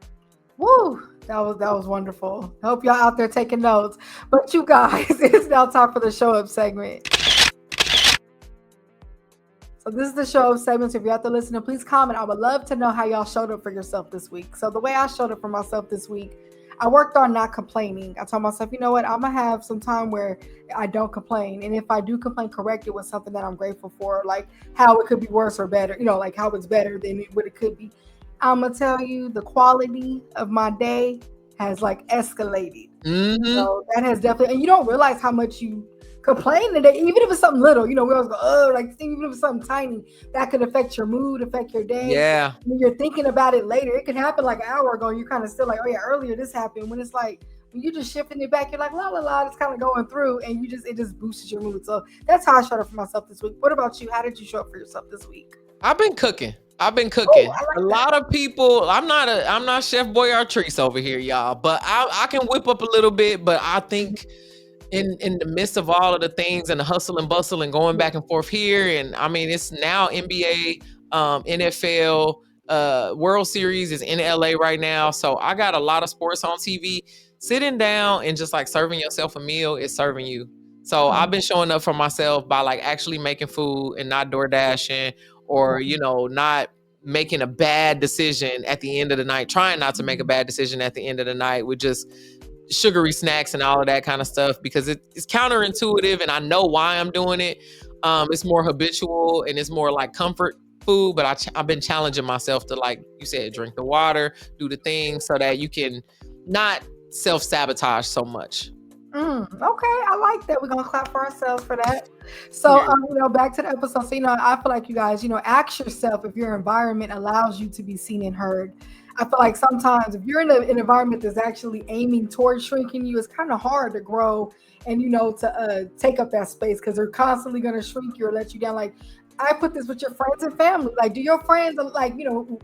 Woo. That was wonderful. I hope y'all out there taking notes. But you guys, it's now time for the show up segment. So this is the show up segment. So if you're out there listening, please comment. I would love to know how y'all showed up for yourself this week. So the way I showed up for myself this week, I worked on not complaining. I told myself, you know what, I'm going to have some time where I don't complain. And if I do complain, correct it with something that I'm grateful for, like how it could be worse or better, like how it's better than what it could be. I'm going to tell you, the quality of my day has like escalated. Mm-hmm. So that has definitely, and you don't realize how much you complain today, even if it's something little, we always go, oh, like even if it's something tiny, that could affect your mood, affect your day. Yeah. When you're thinking about it later, it could happen like an hour ago. You're kind of still like, oh yeah, earlier this happened. When it's like, when you just shifting it back, you're like, la la la, it's kind of going through, and it just boosts your mood. So that's how I showed up for myself this week. What about you? How did you show up for yourself this week? I've been cooking. Oh, like a lot of people. I'm not Chef Boyardee over here, y'all, but I can whip up a little bit. But I think in the midst of all of the things and the hustle and bustle and going back and forth here, and I mean, it's now NBA, NFL, World Series is in LA right now. So I got a lot of sports on TV. Sitting down and just like serving yourself a meal is serving you. So I've been showing up for myself by like actually making food and not door dashing or, not making a bad decision at the end of the night, trying not to make a bad decision at the end of the night with just sugary snacks and all of that kind of stuff, because it's counterintuitive and I know why I'm doing it. It's more habitual and it's more like comfort food, but I've been challenging myself to, like you said, drink the water, do the things so that you can not self-sabotage so much. Okay, I like that. We're gonna clap for ourselves for that. So back to the episode. So I feel like you guys, ask yourself if your environment allows you to be seen and heard. I feel like sometimes if you're in an environment that's actually aiming towards shrinking you, it's kind of hard to grow and to take up that space, because they're constantly going to shrink you or let you down. Like, I put this with your friends and family. Like, do your friends, like,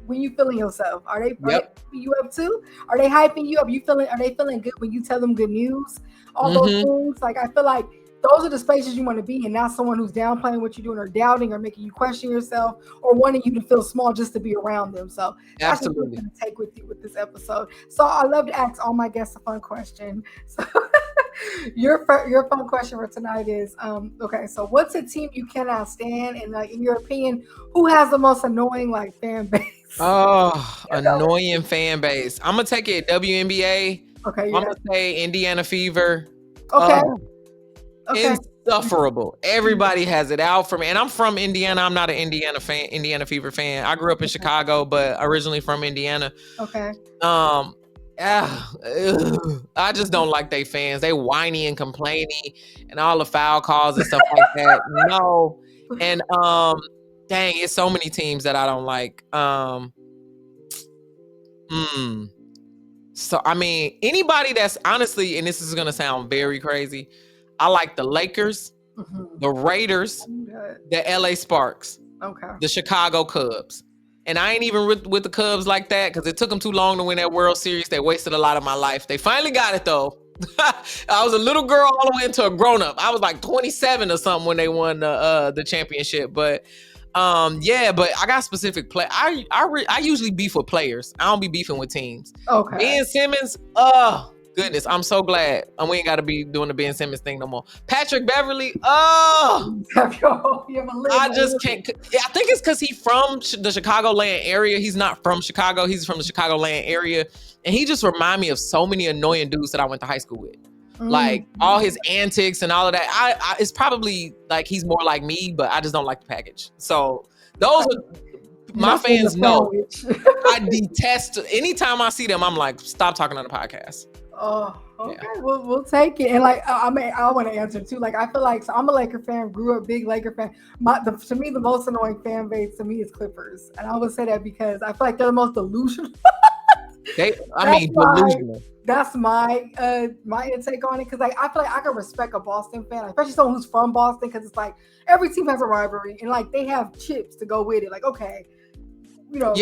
when you feeling yourself, are they hyping you up too? Are they hyping you up? Are they feeling good when you tell them good news? All those things. Like, I feel like those are the spaces you want to be in, not someone who's downplaying what you're doing or doubting or making you question yourself or wanting you to feel small just to be around them. So that's what we're going to take with you with this episode. So I love to ask all my guests a fun question. So your fun question for tonight is, okay, so what's a team you cannot stand? And like, in your opinion, who has the most annoying fan base? Oh, annoying fan base. I'm going to take it WNBA. Okay. Yeah. I'm going to say Indiana Fever. Okay. Insufferable. Everybody has it out for me. And I'm from Indiana. I'm not an Indiana Fever fan. I grew up in Chicago, but originally from Indiana. Okay. I just don't like they fans. They whiny and complaining and all the foul calls and stuff like that. No. And dang, it's so many teams that I don't like. So I mean, anybody that's honestly, and this is gonna sound very crazy, I like the Lakers, the Raiders, the LA Sparks, the Chicago Cubs. And I ain't even with the Cubs like that because it took them too long to win that World Series. They wasted a lot of my life. They finally got it, though. I was a little girl all the way into a grown-up. I was like 27 or something when they won the championship. But, but I got specific play. I usually beef with players. I don't be beefing with teams. Okay. Ben Simmons, goodness, I'm so glad. And we ain't got to be doing the Ben Simmons thing no more. Patrick Beverly, oh, I just can't. I think it's because he's from the Chicagoland area. He's not from Chicago. He's from the Chicagoland area. And he just remind me of so many annoying dudes that I went to high school with. Like all his antics and all of that. It's probably like he's more like me, but I just don't like the package. So those are my fans know. I detest anytime I see them. I'm like, stop talking on the podcast. Oh, okay. Yeah. We'll take it. And like, I want to answer too. Like, I feel like, so I'm a Laker fan, grew up big Laker fan. To me, the most annoying fan base to me is Clippers. And I would say that because I feel like they're the most delusional. Delusional. That's my intake on it. Cause like, I feel like I can respect a Boston fan, like, especially someone who's from Boston. Cause it's like every team has a rivalry and like they have chips to go with it. Like, okay, you know,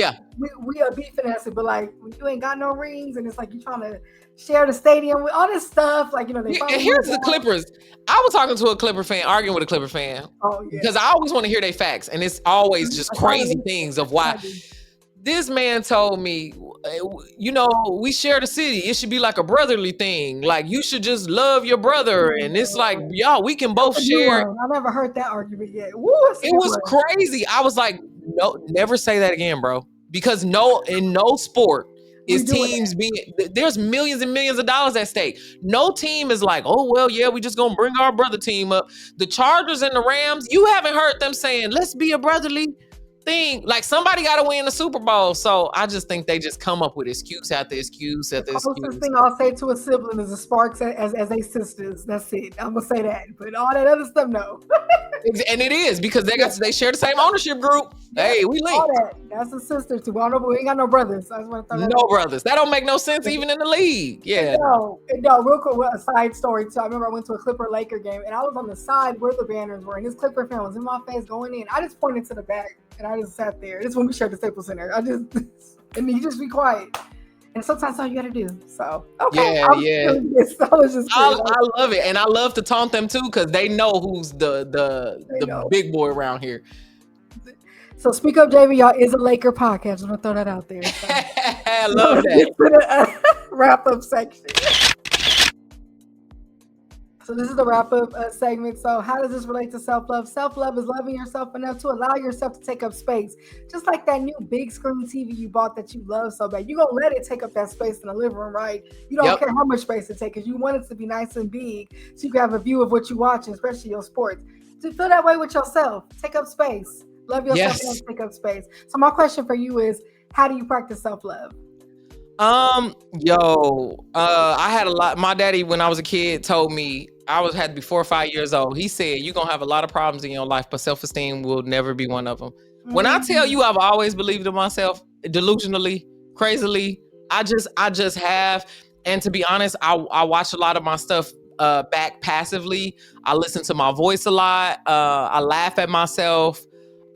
we are beefing at it, but like when you ain't got no rings and it's like you're trying to share the stadium with all this stuff, like, you know, they and here's the Clippers. I was talking to a Clipper fan, arguing with a Clipper fan. Oh, yeah. Because I always want to hear their facts, and it's always just crazy things of why. This man told me, you know, we share the city. It should be like a brotherly thing. Like, you should just love your brother. And it's like, y'all, we can both share. I never heard that argument yet. Woo, it was crazy. I was like, no, never say that again, bro. Because in no sport is teams being, there's millions and millions of dollars at stake. No team is like, oh, well, yeah, we just gonna bring our brother team up. The Chargers and the Rams, you haven't heard them saying, let's be a brotherly thing. Like, somebody got to win the Super Bowl. So I just think they just come up with excuse after excuse after excuse. The closest thing I'll say to a sibling is the Sparks as they sisters. That's it. I'm gonna say that, but all that other stuff, no. And it is because they share the same ownership group. Hey, we linked. That's a sister too. We ain't got no brothers. I just want to throw that no brothers. That don't make no sense even in the league. Yeah. No. Real quick, a side story too. I remember I went to a Clipper Laker game and I was on the side where the banners were, and this Clipper fan was in my face going in. I just pointed to the back and I just sat there. This is when we shared the Staples Center. And you just be quiet. And sometimes that's all you got to do. So, okay. Yeah. I love it. And I love to taunt them too, because they know who's the big boy around here. So Speak Up JV, y'all, is a Laker podcast. I'm going to throw that out there. So. I love that. Wrap up section. So this is the wrap-up segment. So how does this relate to self-love? Self-love is loving yourself enough to allow yourself to take up space. Just like that new big screen TV you bought that you love so bad. You're going to let it take up that space in the living room, right? You don't care how much space it takes because you want it to be nice and big so you can have a view of what you watch, especially your sports. So feel that way with yourself. Take up space. Love yourself enough to take up space. So my question for you is, how do you practice self-love? I had a lot. My daddy, when I was a kid, told me had to be 4 or 5 years old. He said, you're going to have a lot of problems in your life, but self-esteem will never be one of them. When I tell you, I've always believed in myself, delusionally, crazily, I just have. And to be honest, I watch a lot of my stuff back passively. I listen to my voice a lot. I laugh at myself.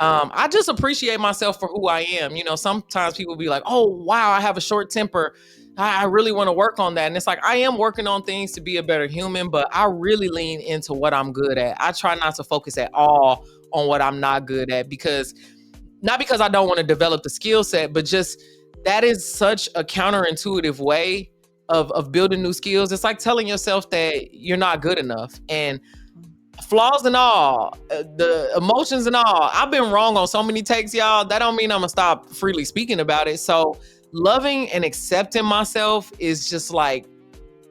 I just appreciate myself for who I am. You know, sometimes people be like, oh, wow, I have a short temper. I really want to work on that. And it's like, I am working on things to be a better human, but I really lean into what I'm good at. I try not to focus at all on what I'm not good at not because I don't want to develop the skill set, but just that is such a counterintuitive way of building new skills. It's like telling yourself that you're not good enough. And flaws and all, the emotions and all, I've been wrong on so many takes, y'all. That don't mean I'm gonna stop freely speaking about it. So loving and accepting myself is just like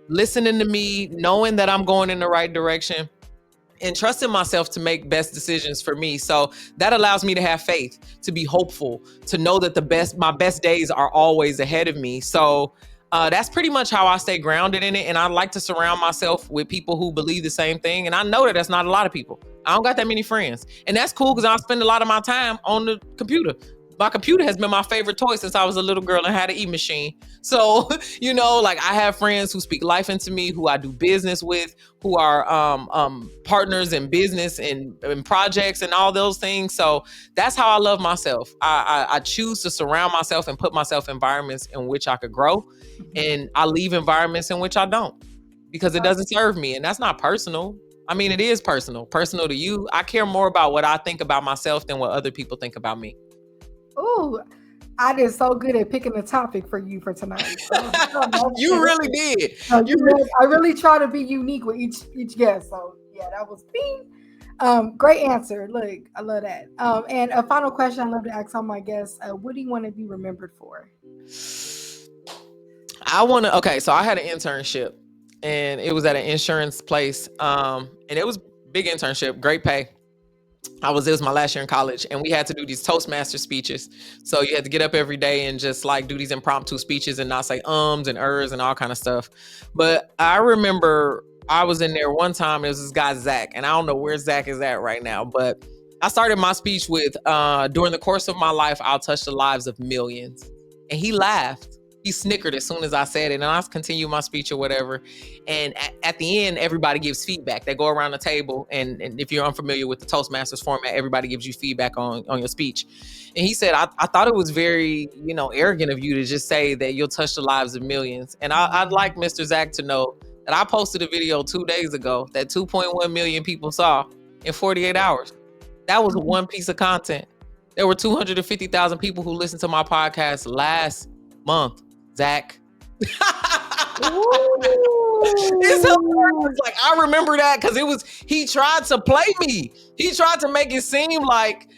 listening to me, knowing that I'm going in the right direction, and trusting myself to make best decisions for me. So that allows me to have faith, to be hopeful, to know that my best days are always ahead of me. So that's pretty much how I stay grounded in it. And I like to surround myself with people who believe the same thing. And I know that that's not a lot of people. I don't got that many friends. And that's cool because I spend a lot of my time on the computer. My computer has been my favorite toy since I was a little girl and had an e-machine. So, you know, like I have friends who speak life into me, who I do business with, who are partners in business and projects and all those things. So that's how I love myself. I choose to surround myself and put myself in environments in which I could grow. And I leave environments in which I don't, because it doesn't serve me. And that's not personal. I mean, it is personal to you. I care more about what I think about myself than what other people think about me. Ooh, I did so good at picking the topic for you for tonight. So, You really did. I really try to be unique with each guest. So yeah, that was me. Great answer. Look, I love that. And a final question I love to ask all my guests: what do you want to be remembered for? So I had an internship, and it was at an insurance place. And it was big internship, great pay. It was my last year in college, and we had to do these Toastmaster speeches. So you had to get up every day and just like do these impromptu speeches and not say ums and ers and all kind of stuff. But I remember I was in there one time. It was this guy, Zach, and I don't know where Zach is at right now, but I started my speech with, during the course of my life, I'll touch the lives of millions. And he laughed. He snickered as soon as I said it, and I continued my speech or whatever. And at the end, everybody gives feedback. They go around the table, and if you're unfamiliar with the Toastmasters format, everybody gives you feedback on your speech. And he said, I thought it was very, arrogant of you to just say that you'll touch the lives of millions. And I'd like Mr. Zach to know that I posted a video 2 days ago that 2.1 million people saw in 48 hours. That was one piece of content. There were 250,000 people who listened to my podcast last month. Zach. It's hilarious. Like, I remember that because he tried to play me. He tried to make it seem like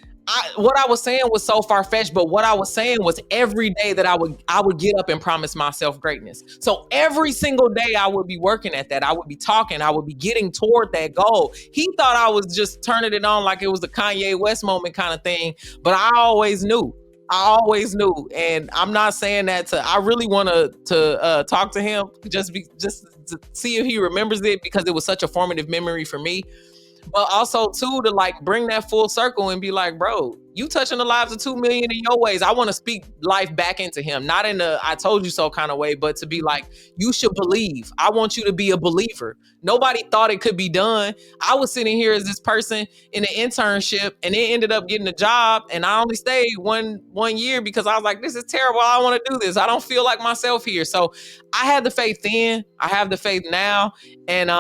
what I was saying was so far-fetched, but what I was saying was every day that I would get up and promise myself greatness. So every single day I would be working at that. I would be talking. I would be getting toward that goal. He thought I was just turning it on like it was the Kanye West moment kind of thing, but I always knew. And I'm not saying that I really want to talk to him just to see if he remembers it, because it was such a formative memory for me. But also too, to like bring that full circle and be like, bro, you touching the lives of 2 million in your ways. I want to speak life back into him, not in a I told you so kind of way, but to be like, you should believe. I want you to be a believer. Nobody thought it could be done. I was sitting here as this person in an internship, and then ended up getting a job, and I only stayed one year because I was like, this is terrible. I don't want to do this. I don't feel like myself here. So I had the faith then. I have the faith now, and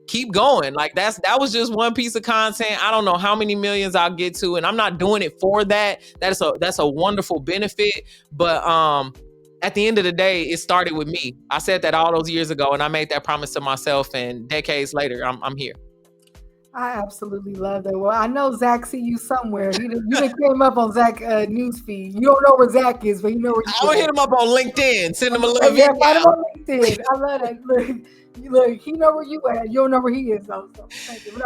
keep going. Like that was just one piece of content. I don't know how many millions I'll get to, and I'm not doing it for that. That's a wonderful benefit. But at the end of the day, it started with me. I said that all those years ago, and I made that promise to myself, and decades later, I'm here. I absolutely love that. Well, I know Zach see you somewhere. You done came up on Zach newsfeed. You don't know where Zach is, but you know where I'm gonna hit him up on LinkedIn. Send him a little video. Find him on LinkedIn. I love that. Look, he know where you at. You don't know where he is, though. So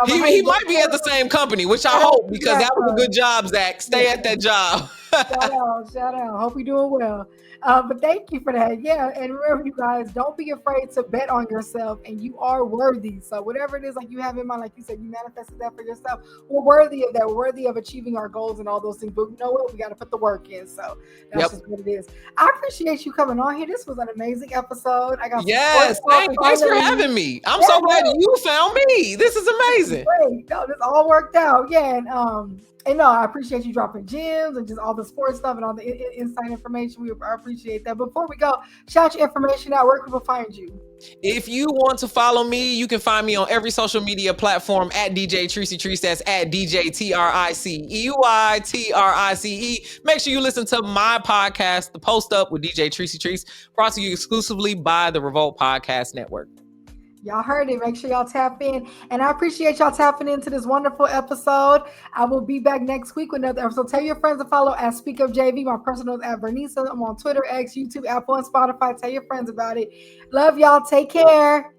he might be at the same company, which I hope, because that was a good job, Zach. Stay at that job. Shout out. Hope you're doing well. But thank you for that. Yeah, and remember, you guys, don't be afraid to bet on yourself, and you are worthy. So whatever it is, like you have in mind, like you said, you manifested that for yourself. We're worthy of that. We're worthy of achieving our goals and all those things. But you know what? We got to put the work in. So that's just what it is. I appreciate you coming on here. This was an amazing episode. I got thanks for having me. I'm so glad that you found me. This is amazing. Great. No, this all worked out. Yeah, and no, I appreciate you dropping gems and just all the sports stuff and all the inside information. I appreciate that. Before we go, shout your information out. Where can people find you? If you want to follow me, you can find me on every social media platform at DJ Tricey Trice. That's at DJ TRICEUY Make sure you listen to my podcast, The Post Up with DJ Tricey Trice, brought to you exclusively by the Revolt Podcast Network. Y'all heard it. Make sure y'all tap in. And I appreciate y'all tapping into this wonderful episode. I will be back next week with another episode. Tell your friends to follow at SpeakUpJV. My personal is at Vernisa. I'm on Twitter, X, YouTube, Apple, and Spotify. Tell your friends about it. Love y'all. Take care.